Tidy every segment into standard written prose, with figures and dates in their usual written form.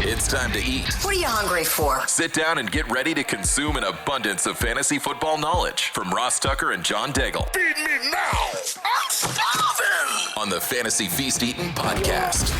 It's time to eat. What are you hungry for? Sit down and get ready to consume an abundance of fantasy football knowledge from Ross Tucker and John Daigle. Feed me now. I'm starving. On the Fantasy Feast Eatin' podcast.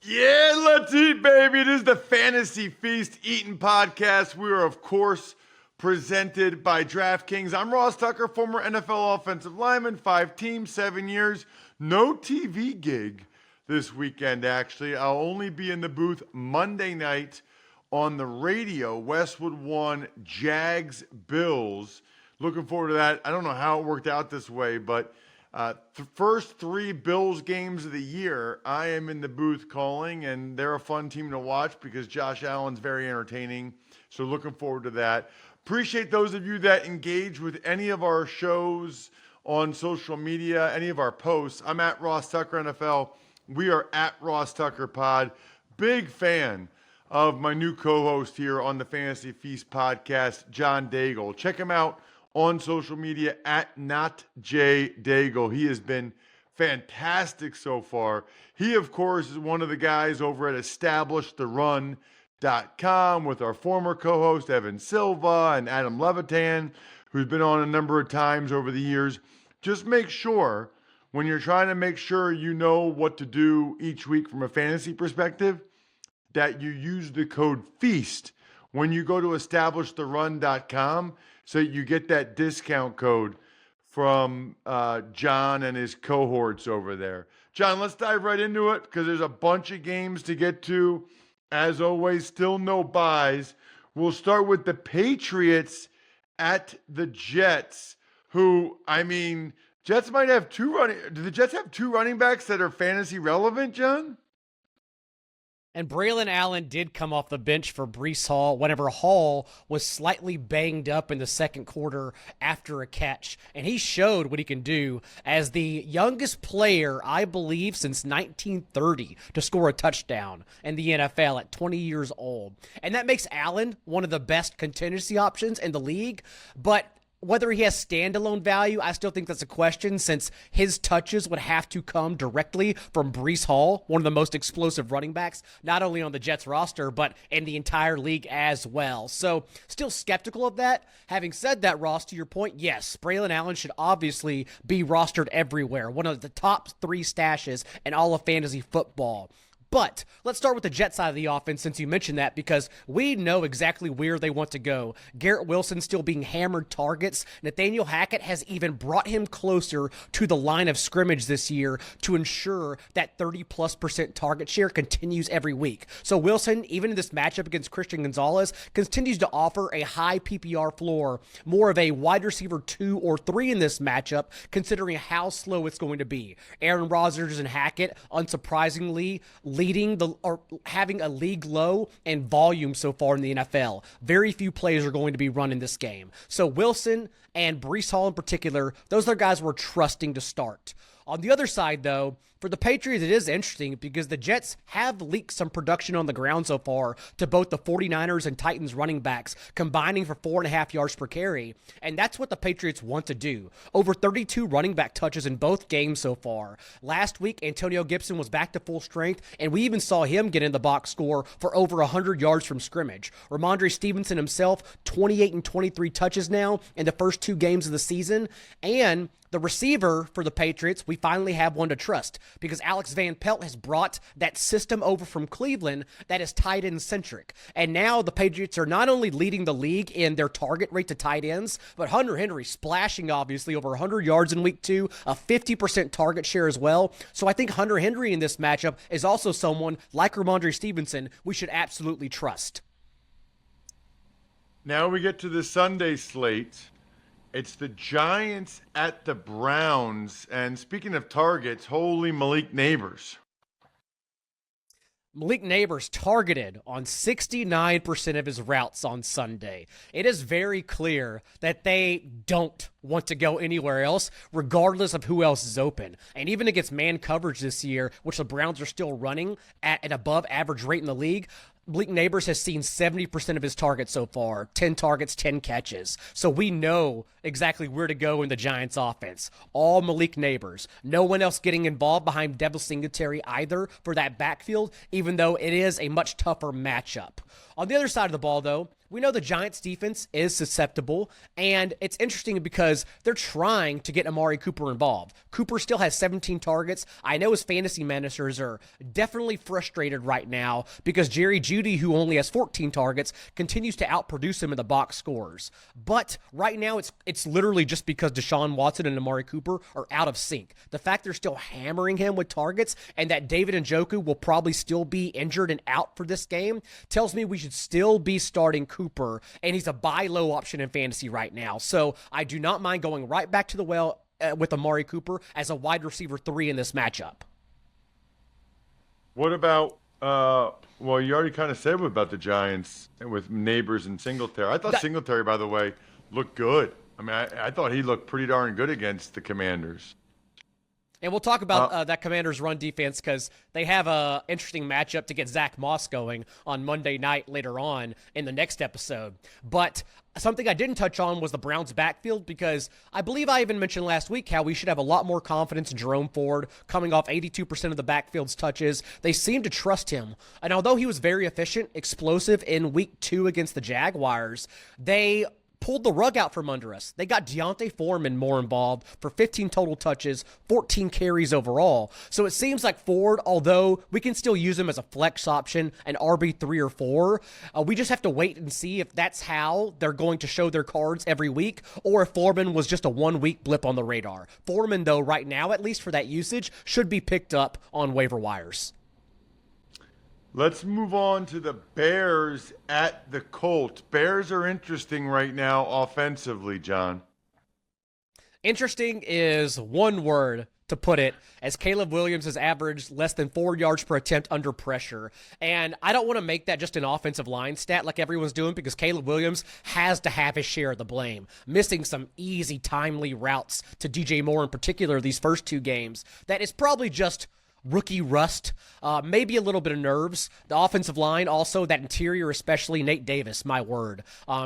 Yeah, let's eat, baby. It is the Fantasy Feast Eatin' podcast. We are, of course, presented by DraftKings. I'm Ross Tucker, former NFL offensive lineman, 5 teams, 7 years. No TV gig this weekend, actually. I'll only be in the booth Monday night on the radio. Westwood won, Jags, Bills. Looking forward to that. I don't know how it worked out this way, but the first 3 Bills games of the year, I am in the booth calling, and they're a fun team to watch because Josh Allen's very entertaining. So looking forward to that. Appreciate those of you that engage with any of our shows on social media, any of our posts. I'm at Ross Tucker NFL. We are at Ross Tucker Pod. Big fan of my new co-host here on the Fantasy Feast podcast, John Daigle. Check him out on social media at NotJDaigle. He has been fantastic so far. He, of course, is one of the guys over at EstablishTheRun.com with our former co-host Evan Silva and Adam Levitan, who's been on a number of times over the years. Just make sure when you're trying to make sure you know what to do each week from a fantasy perspective, that you use the code FEAST when you go to EstablishTheRun.com so you get that discount code from John and his cohorts over there. John, let's dive right into it because there's a bunch of games to get to. As always, still no buys. We'll start with the Patriots at the Jets, who, Jets might have do the Jets have 2 running backs that are fantasy relevant, John? And Braylon Allen did come off the bench for Breece Hall whenever Hall was slightly banged up in the second quarter after a catch. And he showed what he can do as the youngest player, I believe, since 1930 to score a touchdown in the NFL at 20 years old. And that makes Allen one of the best contingency options in the league. But whether he has standalone value, I still think that's a question since his touches would have to come directly from Breece Hall, one of the most explosive running backs, not only on the Jets roster, but in the entire league as well. So still skeptical of that. Having said that, Ross, to your point, yes, Braylon Allen should obviously be rostered everywhere. One of the top 3 stashes in all of fantasy football. But let's start with the Jet side of the offense since you mentioned that because we know exactly where they want to go. Garrett Wilson still being hammered targets. Nathaniel Hackett has even brought him closer to the line of scrimmage this year to ensure that 30+% target share continues every week. So Wilson, even in this matchup against Christian Gonzalez, continues to offer a high PPR floor, more of a wide receiver 2 or 3 in this matchup, considering how slow it's going to be. Aaron Rodgers and Hackett, unsurprisingly, having a league low and volume so far in the NFL. Very few plays are going to be run in this game. So Wilson and Breece Hall in particular, those are guys we're trusting to start. On the other side, though, for the Patriots, it is interesting because the Jets have leaked some production on the ground so far to both the 49ers and Titans running backs, combining for 4.5 yards per carry. And that's what the Patriots want to do. Over 32 running back touches in both games so far. Last week, Antonio Gibson was back to full strength, and we even saw him get in the box score for over 100 yards from scrimmage. Ramondre Stevenson himself, 28 and 23 touches now in the first 2 games of the season. And the receiver for the Patriots, we finally have one to trust because Alex Van Pelt has brought that system over from Cleveland that is tight end centric. And now the Patriots are not only leading the league in their target rate to tight ends, but Hunter Henry splashing obviously over 100 yards in week 2, a 50% target share as well. So I think Hunter Henry in this matchup is also someone like Ramondre Stevenson we should absolutely trust. Now we get to the Sunday slate. It's the Giants at the Browns. And speaking of targets, holy Malik Neighbors. Malik Neighbors targeted on 69% of his routes on Sunday. It is very clear that they don't want to go anywhere else, regardless of who else is open. And even against man coverage this year, which the Browns are still running at an above average rate in the league, Malik Neighbors has seen 70% of his targets so far, 10 targets, 10 catches. So we know exactly where to go in the Giants offense. All Malik Neighbors. No one else getting involved behind Devin Singletary either for that backfield, even though it is a much tougher matchup. On the other side of the ball, though, we know the Giants defense is susceptible, and it's interesting because they're trying to get Amari Cooper involved. Cooper still has 17 targets. I know his fantasy managers are definitely frustrated right now because Jerry Jeudy, who only has 14 targets, continues to outproduce him in the box scores. But right now, it's literally just because Deshaun Watson and Amari Cooper are out of sync. The fact they're still hammering him with targets and that David Njoku will probably still be injured and out for this game tells me we should still be starting Cooper, and he's a buy low option in fantasy right now. So I do not mind going right back to the well with Amari Cooper as a wide receiver 3 in this matchup. What about, well, you already kind of said about the Giants with Neighbors and Singletary. I thought Singletary, by the way, looked good. I mean, I thought he looked pretty darn good against the Commanders. And we'll talk about that Commanders' run defense because they have an interesting matchup to get Zach Moss going on Monday night later on in the next episode. But something I didn't touch on was the Browns' backfield because I believe I even mentioned last week how we should have a lot more confidence in Jerome Ford coming off 82% of the backfield's touches. They seem to trust him. And although he was very efficient, explosive in week 2 against the Jaguars, they pulled the rug out from under us. They got Deontay Foreman more involved for 15 total touches, 14 carries overall. So it seems like Ford, although we can still use him as a flex option, an RB3 or 4, we just have to wait and see if that's how they're going to show their cards every week, or if Foreman was just a 1-week blip on the radar. Foreman, though, right now, at least for that usage, should be picked up on waiver wires. Let's move on to the Bears at the Colts. Bears are interesting right now offensively, John. Interesting is one word to put it, as Caleb Williams has averaged less than 4 yards per attempt under pressure. And I don't want to make that just an offensive line stat like everyone's doing because Caleb Williams has to have his share of the blame. Missing some easy, timely routes to DJ Moore in particular these first 2 games. That is probably just rookie rust, maybe a little bit of nerves. The offensive line also, that interior especially, Nate Davis, my word,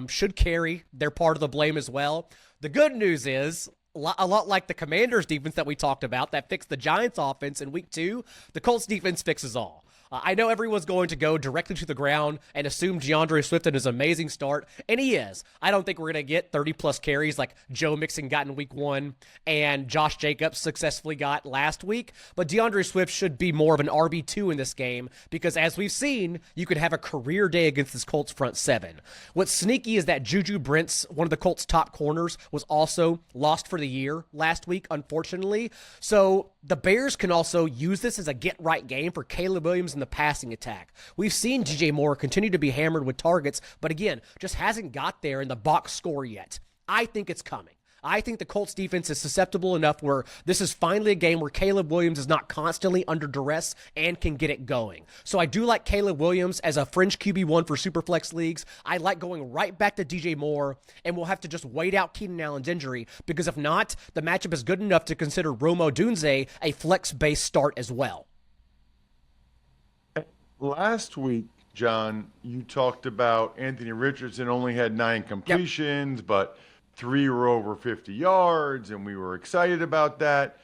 should carry their part of the blame as well. The good news is, a lot like the Commanders defense that we talked about that fixed the Giants offense in week 2, the Colts defense fixes all. I know everyone's going to go directly to the ground and assume DeAndre Swift in his amazing start, and he is. I don't think we're going to get 30-plus carries like Joe Mixon got in week 1 and Josh Jacobs successfully got last week, but DeAndre Swift should be more of an RB2 in this game because, as we've seen, you could have a career day against this Colts front 7. What's sneaky is that Juju Brents, one of the Colts' top corners, was also lost for the year last week, unfortunately. So the Bears can also use this as a get-right game for Caleb Williams in the passing attack. We've seen DJ Moore continue to be hammered with targets, but again, just hasn't got there in the box score yet. I think it's coming. I think the Colts defense is susceptible enough where this is finally a game where Caleb Williams is not constantly under duress and can get it going. So I do like Caleb Williams as a fringe QB1 for Superflex leagues. I like going right back to DJ Moore, and we'll have to just wait out Keenan Allen's injury because if not, the matchup is good enough to consider Rome Odunze a flex-based start as well. Last week, John, you talked about Anthony Richardson only had 9 completions, but 3 were over 50 yards, and we were excited about that.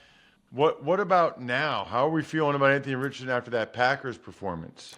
What about now? How are we feeling about Anthony Richardson after that Packers performance?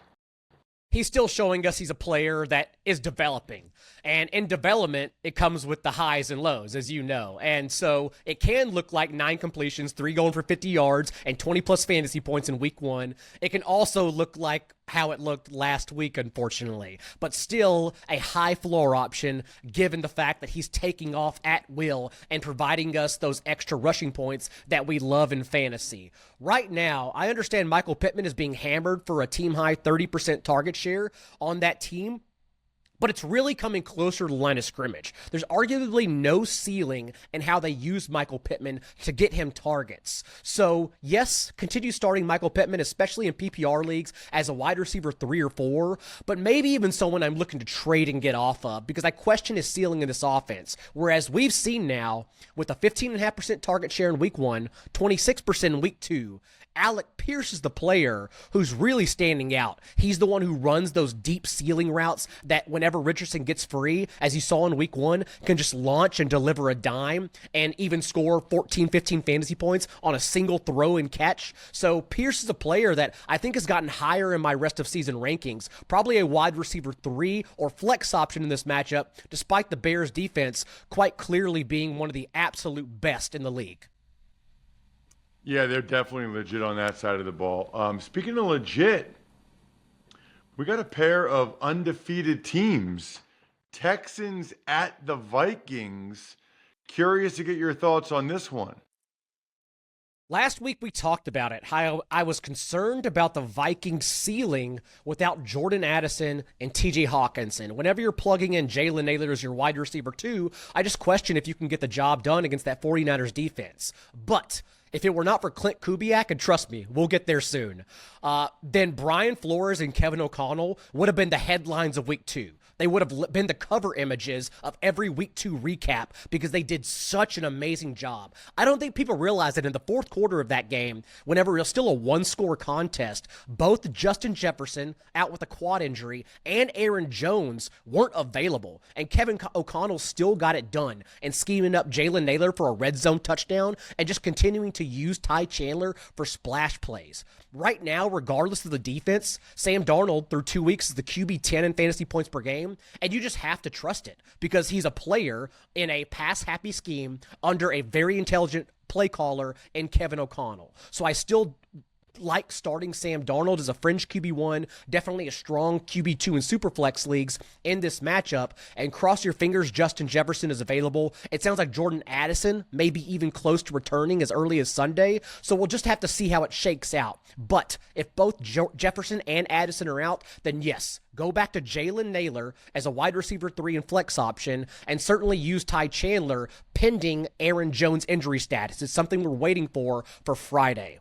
He's still showing us he's a player that is developing. And in development, it comes with the highs and lows, as you know. And so it can look like 9 completions, 3 going for 50 yards, and 20-plus fantasy points in week 1. It can also look like how it looked last week, unfortunately. But still a high floor option, given the fact that he's taking off at will and providing us those extra rushing points that we love in fantasy. Right now, I understand Michael Pittman is being hammered for a team-high 30% target share on that team. but it's really coming closer to the line of scrimmage. There's arguably no ceiling in how they use Michael Pittman to get him targets. So, yes, continue starting Michael Pittman, especially in PPR leagues, as a wide receiver 3 or 4, but maybe even someone I'm looking to trade and get off of, because I question his ceiling in this offense. Whereas we've seen now, with a 15.5% target share in week 1, 26% in week 2, Alec Pierce is the player who's really standing out. He's the one who runs those deep ceiling routes that whenever Richardson gets free, as you saw in week 1, can just launch and deliver a dime and even score 14, 15 fantasy points on a single throw and catch. So Pierce is a player that I think has gotten higher in my rest of season rankings. Probably a wide receiver 3 or flex option in this matchup, despite the Bears defense quite clearly being one of the absolute best in the league. Yeah, they're definitely legit on that side of the ball. Speaking of legit, we got a pair of undefeated teams. Texans at the Vikings. Curious to get your thoughts on this one. Last week we talked about it, how I was concerned about the Vikings ceiling without Jordan Addison and TJ Hawkinson. Whenever you're plugging in Jalen Nailor as your wide receiver 2, I just question if you can get the job done against that 49ers defense. But if it were not for Clint Kubiak, and trust me, we'll get there soon, then Brian Flores and Kevin O'Connell would have been the headlines of week 2. They would have been the cover images of every week 2 recap because they did such an amazing job. I don't think people realize that in the fourth quarter of that game, whenever it was still a one-score contest, both Justin Jefferson, out with a quad injury, and Aaron Jones weren't available. And Kevin O'Connell still got it done and scheming up Jalen Nailor for a red zone touchdown and just continuing to use Ty Chandler for splash plays. Right now, regardless of the defense, Sam Darnold through 2 weeks is the QB 10 in fantasy points per game, and you just have to trust it because he's a player in a pass-happy scheme under a very intelligent play caller in Kevin O'Connell. So I still like starting Sam Darnold as a fringe QB1, definitely a strong QB2 in Superflex leagues in this matchup, and cross your fingers Justin Jefferson is available. It sounds like Jordan Addison may be even close to returning as early as Sunday, so we'll just have to see how it shakes out. But if both Jefferson and Addison are out, then yes, go back to Jalen Nailor as a wide receiver 3 and flex option, and certainly use Ty Chandler pending Aaron Jones' injury status. It's something we're waiting for Friday.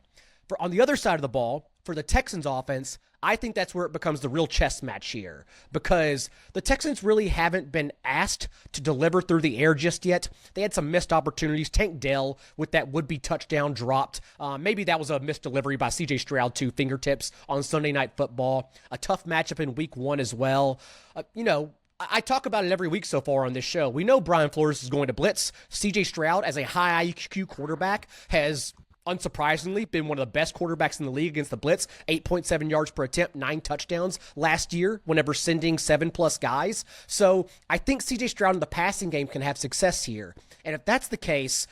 On the other side of the ball, for the Texans offense, I think that's where it becomes the real chess match here because the Texans really haven't been asked to deliver through the air just yet. They had some missed opportunities. Tank Dell with that would-be touchdown dropped. Maybe that was a missed delivery by C.J. Stroud to fingertips on Sunday Night Football. A tough matchup in Week 1 as well. I talk about it every week so far on this show. We know Brian Flores is going to blitz. C.J. Stroud, as a high IQ quarterback, has unsurprisingly been one of the best quarterbacks in the league against the blitz. 8.7 yards per attempt, 9 touchdowns last year whenever sending 7+ guys. So I think CJ Stroud in the passing game can have success here. And if that's the case,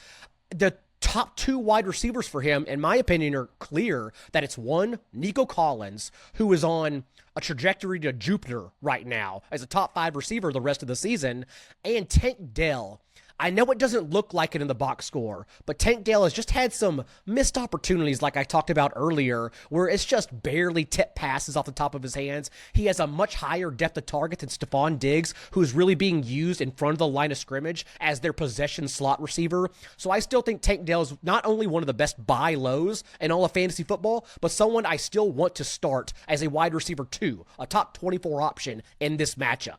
the top 2 wide receivers for him, in my opinion, are clear that it's one, Nico Collins, who is on a trajectory to Jupiter right now as a top 5 receiver the rest of the season, and Tank Dell. I know it doesn't look like it in the box score, but Tank Dell has just had some missed opportunities like I talked about earlier, where it's just barely tip passes off the top of his hands. He has a much higher depth of target than Stephon Diggs, who's really being used in front of the line of scrimmage as their possession slot receiver. So I still think Tank Dell is not only one of the best buy lows in all of fantasy football, but someone I still want to start as a wide receiver 2, a top 24 option in this matchup.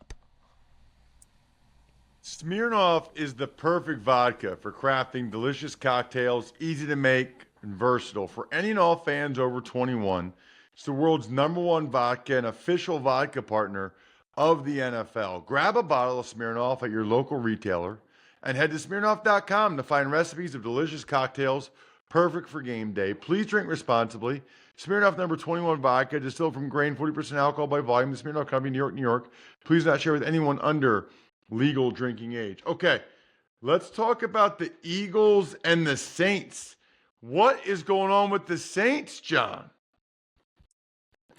Smirnoff is the perfect vodka for crafting delicious cocktails, easy to make and versatile for any and all fans over 21. It's the world's #1 vodka and official vodka partner of the NFL. Grab a bottle of Smirnoff at your local retailer and head to Smirnoff.com to find recipes of delicious cocktails perfect for game day. Please drink responsibly. Smirnoff #21 vodka, distilled from grain, 40% alcohol by volume. The Smirnoff Company, New York, New York. Please not share with anyone under legal drinking age. Okay, let's talk about the Eagles and the Saints. What is going on with the Saints, John?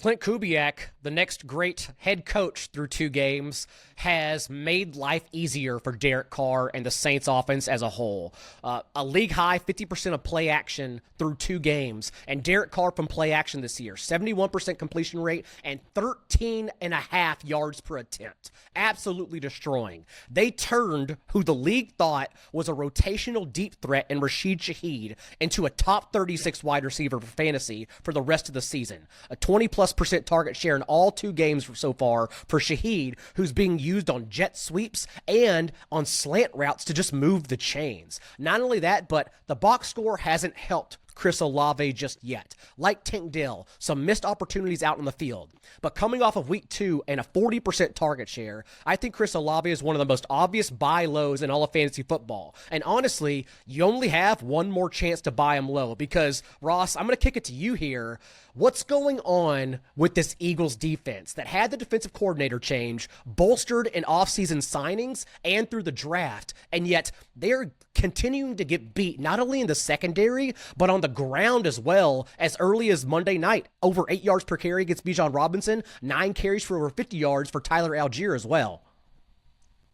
Clint Kubiak the next great head coach through 2 games, has made life easier for Derek Carr and the Saints offense as a whole. A league high 50% of play action through 2 games, and Derek Carr from play action this year, 71% completion rate and 13.5 yards per attempt. Absolutely destroying. They turned who the league thought was a rotational deep threat in Rashid Shaheed into a top 36 wide receiver for fantasy for the rest of the season. A 20+% target share in all 2 games so far for Shaheed, who's being used on jet sweeps and on slant routes to just move the chains. Not only that, but the box score hasn't helped Chris Olave just yet. Like Tank Dell, some missed opportunities out on the field. But coming off of week 2 and a 40% target share, I think Chris Olave is one of the most obvious buy lows in all of fantasy football. And honestly, you only have one more chance to buy him low because, Ross, I'm going to kick it to you here. What's going on with this Eagles defense that had the defensive coordinator change, bolstered in offseason signings and through the draft, and yet they're continuing to get beat not only in the secondary, but on the ground as well as early as Monday night. Over 8 yards per carry against Bijan Robinson, 9 carries for over 50 yards for Tyler Algier as well.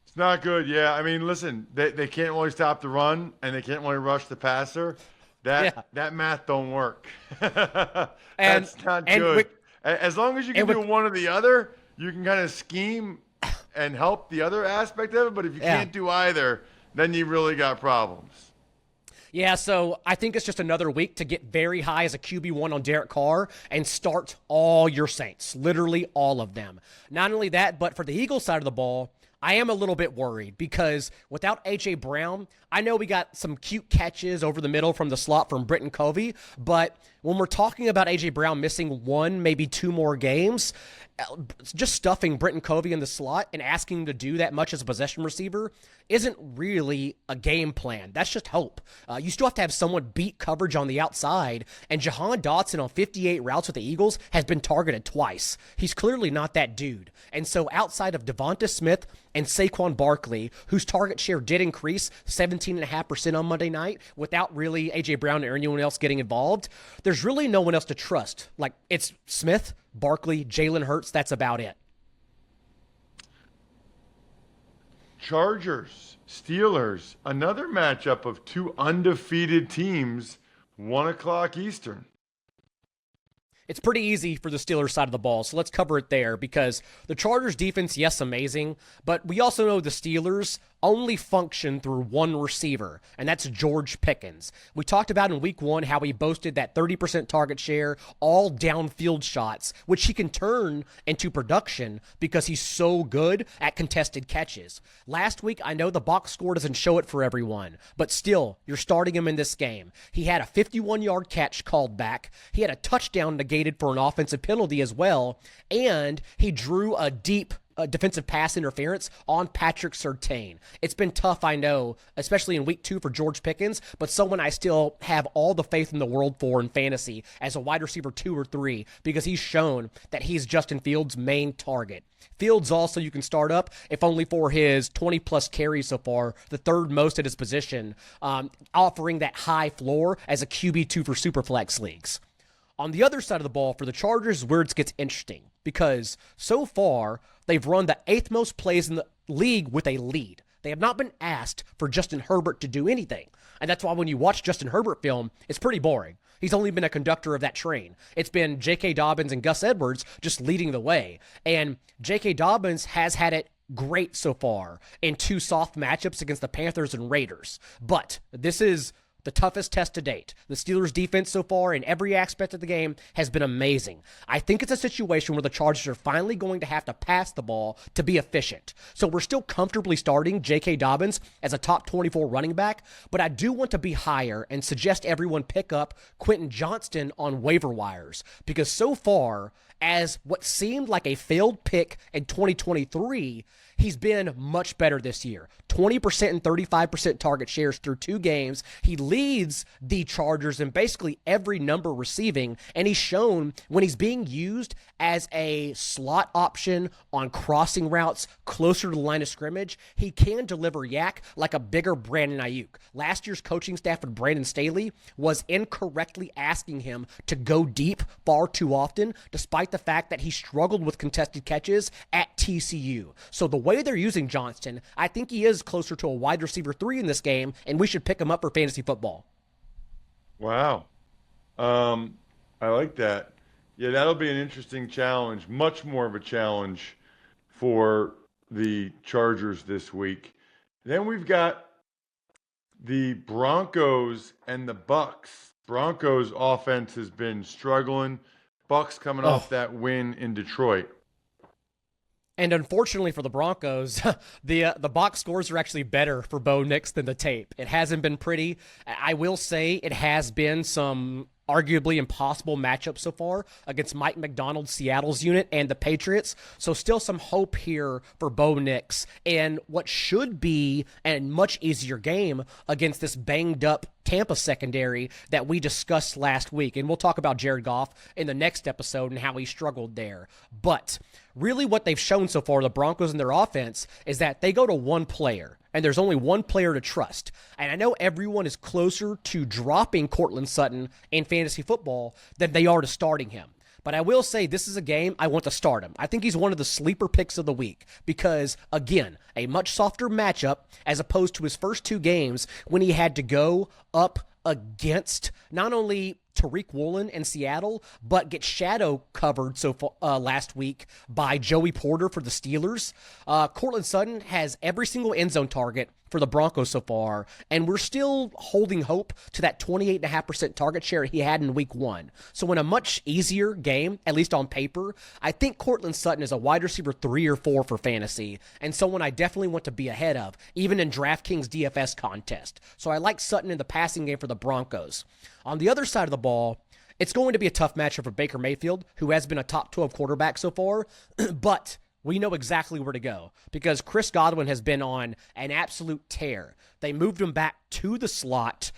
It's not good, yeah. I mean, listen, they can't really stop the run, and they can't really rush the passer. That math don't work. That's not good. As long as you can do one or the other, you can kind of scheme and help the other aspect of it. But if you can't do either, then you really got problems. Yeah, so I think it's just another week to get very high as a QB1 on Derek Carr and start all your Saints, literally all of them. Not only that, but for the Eagles side of the ball, I am a little bit worried because without A.J. Brown, I know we got some cute catches over the middle from the slot from Britton Covey, but when we're talking about A.J. Brown missing 1, maybe 2 more games, just stuffing Britton Covey in the slot and asking him to do that much as a possession receiver isn't really a game plan. That's just hope. You still have to have someone beat coverage on the outside, and Jahan Dotson on 58 routes with the Eagles has been targeted twice. He's clearly not that dude. And so outside of Devonta Smith and Saquon Barkley, whose target share did increase 17.5% on Monday night without really A.J. Brown or anyone else getting involved, there's really no one else to trust. Like, it's Smith, Barkley, Jalen Hurts, that's about it. Chargers, Steelers, another matchup of 2 undefeated teams, 1 o'clock Eastern. It's pretty easy for the Steelers side of the ball, so let's cover it there because the Chargers defense, yes, amazing, but we also know the Steelers only function through one receiver, and that's George Pickens. We talked about in week 1 how he boasted that 30% target share, all downfield shots, which he can turn into production because he's so good at contested catches. Last week, I know the box score doesn't show it for everyone, but still, you're starting him in this game. He had a 51-yard catch called back. He had a touchdown negated for an offensive penalty as well, and he drew a deep defensive pass interference on Patrick Surtain. It's been tough, I know, especially in week 2 for George Pickens, but someone I still have all the faith in the world for in fantasy as a wide receiver 2 or 3 because he's shown that he's Justin Fields' main target. Fields also you can start up, if only for his 20-plus carries so far, the 3rd most at his position, offering that high floor as a QB2 for Superflex leagues. On the other side of the ball, for the Chargers, where it gets interesting, because so far, they've run the 8th most plays in the league with a lead. They have not been asked for Justin Herbert to do anything. And that's why when you watch Justin Herbert film, it's pretty boring. He's only been a conductor of that train. It's been J.K. Dobbins and Gus Edwards just leading the way. And J.K. Dobbins has had it great so far in 2 soft matchups against the Panthers and Raiders. But this is the toughest test to date. The Steelers' defense so far in every aspect of the game has been amazing. I think it's a situation where the Chargers are finally going to have to pass the ball to be efficient. So we're still comfortably starting J.K. Dobbins as a top 24 running back, but I do want to be higher and suggest everyone pick up Quentin Johnston on waiver wires because so far, as what seemed like a failed pick in 2023, he's been much better this year. 20% and 35% target shares through 2 games. He leads the Chargers in basically every number receiving, and he's shown when he's being used as a slot option on crossing routes closer to the line of scrimmage, he can deliver yak like a bigger Brandon Ayuk. Last year's coaching staff with Brandon Staley was incorrectly asking him to go deep far too often, despite despite the fact that he struggled with contested catches at TCU. So the way they're using Johnston, I think he is closer to a wide receiver 3 in this game, and we should pick him up for fantasy football. Wow. I like that. Yeah, that'll be an interesting challenge, much more of a challenge for the Chargers this week. Then we've got the Broncos and the Bucks. Broncos offense has been struggling. Bucks coming off that win in Detroit. And unfortunately for the Broncos, the box scores are actually better for Bo Nix than the tape. It hasn't been pretty. I will say it has been some arguably impossible matchups so far against Mike McDonald's Seattle's unit and the Patriots. So still some hope here for Bo Nix and what should be a much easier game against this banged up Tampa secondary that we discussed last week. And we'll talk about Jared Goff in the next episode and how he struggled there. But really what they've shown so far, the Broncos and their offense, is that they go to one player. And there's only one player to trust. And I know everyone is closer to dropping Courtland Sutton in fantasy football than they are to starting him. But I will say this is a game I want to start him. I think he's one of the sleeper picks of the week because, again, a much softer matchup as opposed to his first 2 games when he had to go up against not only Tariq Woolen in Seattle, but get shadow covered so far, last week by Joey Porter for the Steelers. Courtland Sutton has every single end zone target for the Broncos so far, and we're still holding hope to that 28.5% target share he had in week 1. So in a much easier game, at least on paper, I think Courtland Sutton is a wide receiver 3 or 4 for fantasy, and someone I definitely want to be ahead of, even in DraftKings DFS contest. So I like Sutton in the passing game for the Broncos. On the other side of the ball, it's going to be a tough matchup for Baker Mayfield, who has been a top 12 quarterback so far, but we know exactly where to go because Chris Godwin has been on an absolute tear. They moved him back to the slot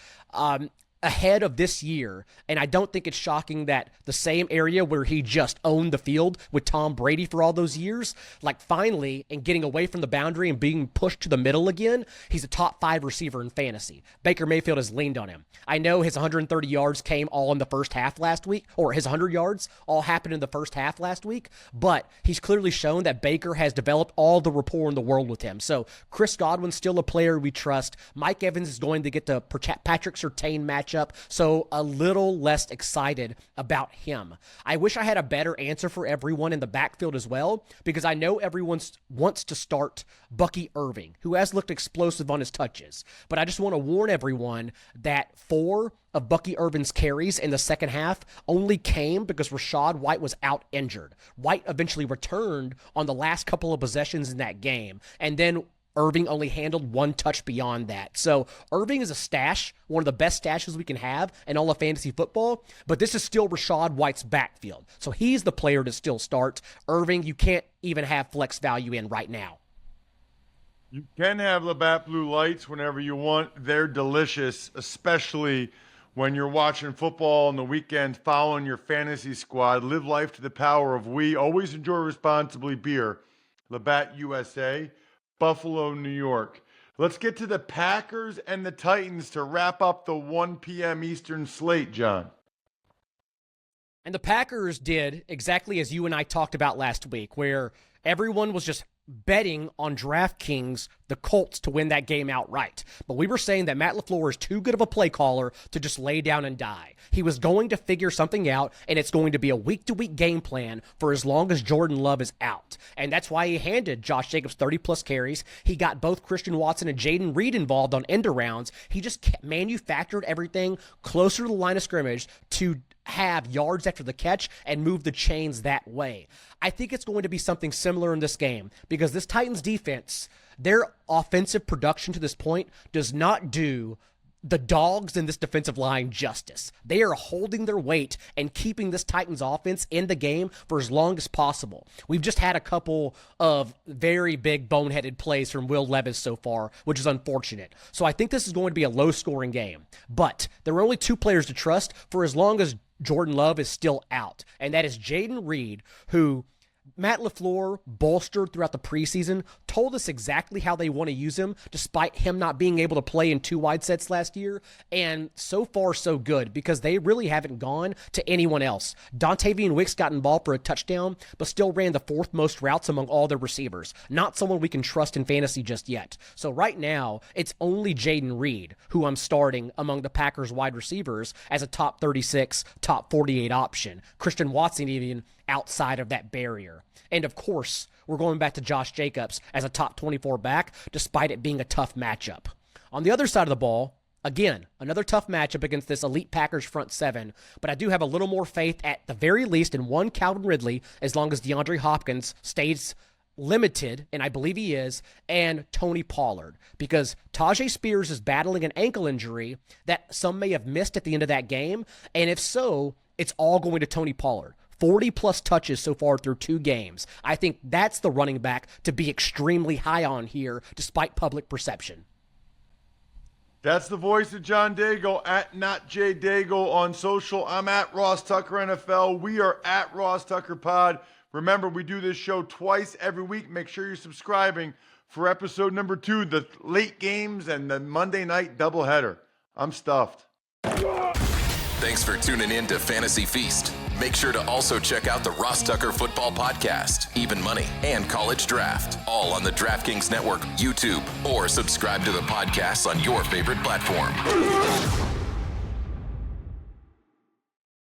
ahead of this year, and I don't think it's shocking that the same area where he just owned the field with Tom Brady for all those years, like finally, and getting away from the boundary and being pushed to the middle again, he's a top 5 receiver in fantasy. Baker Mayfield has leaned on him. I know his 130 yards came all in the first half last week, or his 100 yards all happened in the first half last week, but he's clearly shown that Baker has developed all the rapport in the world with him. So Chris Godwin's still a player we trust. Mike Evans is going to get the Patrick Surtain matchup, so a little less excited about him. I wish I had a better answer for everyone in the backfield as well, because I know everyone wants to start Bucky Irving, who has looked explosive on his touches. But I just want to warn everyone that 4 of Bucky Irving's carries in the second half only came because Rachaad White was out injured. White eventually returned on the last couple of possessions in that game, and then Irving only handled 1 touch beyond that. So Irving is a stash, one of the best stashes we can have in all of fantasy football, but this is still Rachaad White's backfield. So he's the player to still start. Irving, you can't even have flex value in right now. You can have Labatt Blue Lights whenever you want. They're delicious, especially when you're watching football on the weekend, following your fantasy squad. Live life to the power of we. Always enjoy responsibly beer. Labatt USA. Buffalo, New York. Let's get to the Packers and the Titans to wrap up the 1 p.m. Eastern slate, John. And the Packers did exactly as you and I talked about last week, where everyone was just betting on DraftKings the Colts to win that game outright. But we were saying that Matt LaFleur is too good of a play caller to just lay down and die. He was going to figure something out, and it's going to be a week-to-week game plan for as long as Jordan Love is out. And that's why he handed Josh Jacobs 30-plus carries. He got both Christian Watson and Jaden Reed involved on end-arounds. He just manufactured everything closer to the line of scrimmage to have yards after the catch and move the chains that way. I think it's going to be something similar in this game because this Titans defense, their offensive production to this point does not do the dogs in this defensive line justice. They are holding their weight and keeping this Titans offense in the game for as long as possible. We've just had a couple of very big boneheaded plays from Will Levis so far, which is unfortunate. So I think this is going to be a low-scoring game. But there are only 2 players to trust for as long as Jordan Love is still out, and that is Jaden Reed, who Matt LaFleur, bolstered throughout the preseason, told us exactly how they want to use him, despite him not being able to play in 2 wide sets last year. And so far, so good, because they really haven't gone to anyone else. Dontavian Wicks got involved for a touchdown, but still ran the 4th most routes among all their receivers. Not someone we can trust in fantasy just yet. So right now, it's only Jaden Reed who I'm starting among the Packers wide receivers as a top 36, top 48 option. Christian Watson even outside of that barrier. And of course, we're going back to Josh Jacobs as a top 24 back, despite it being a tough matchup. On the other side of the ball, again, another tough matchup against this elite Packers front 7, but I do have a little more faith at the very least in one Calvin Ridley, as long as DeAndre Hopkins stays limited, and I believe he is, and Tony Pollard, because Tajay Spears is battling an ankle injury that some may have missed at the end of that game, and if so, it's all going to Tony Pollard. 40-plus touches so far through 2 games. I think that's the running back to be extremely high on here, despite public perception. That's the voice of John Daigle at NotJDaigle on social. I'm at Ross Tucker NFL. We are at Ross Tucker Pod. Remember, we do this show twice every week. Make sure you're subscribing for episode number 2, the late games and the Monday night doubleheader. I'm stuffed. Thanks for tuning in to Fantasy Feast. Make sure to also check out the Ross Tucker Football Podcast, Even Money, and College Draft, all on the DraftKings Network, YouTube, or subscribe to the podcast on your favorite platform.